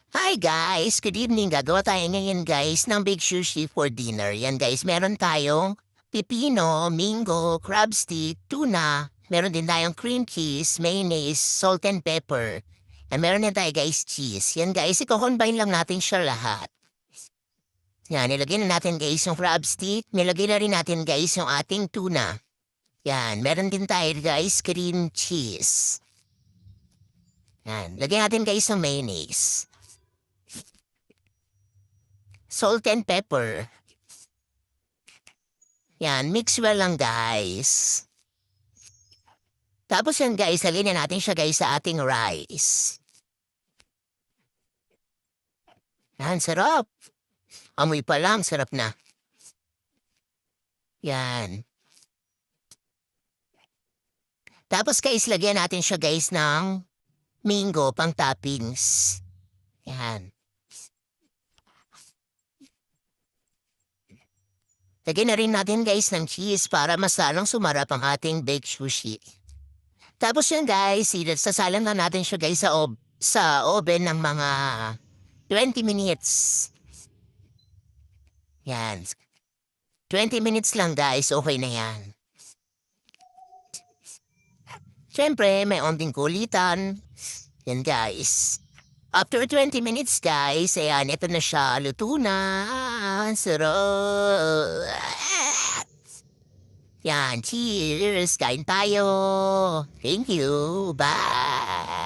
Hi guys! Good evening. Gagawa tayo ngayon guys ng big sushi for dinner. Yan guys, meron tayong pipino, mango, crab stick, tuna. Meron din tayong cream cheese, mayonnaise, salt and pepper. And meron din tayo guys cheese. Yan guys, i-combine lang natin siya lahat. Yan, nilagay na natin guys yung crab stick. Nilagay na rin natin guys yung ating tuna. Yan, meron din tayo guys cream cheese. Yan, lagyan natin guys yung mayonnaise. Salt and pepper. Yan, mix well lang guys. Tapos yan guys, halina natin siya guys sa ating rice. Yan, sarap. Amoy pa lang, sarap na. Yan. Tapos guys, lagyan natin siya guys ng mango pang toppings. Yan. Lagyan na rin natin guys ng cheese para mas lalong sumarap ang ating baked sushi. Tapos yan guys, sasalang na natin siya guys sa oven ng mga 20 minutes. Yan. 20 minutes lang guys, okay na yan. Siyempre, may onting kulitan. Yan guys. After 20 minutes guys, ayan, ito na siya. Luto na. Sarap. Yan, cheers. Kain tayo. Thank you. Bye.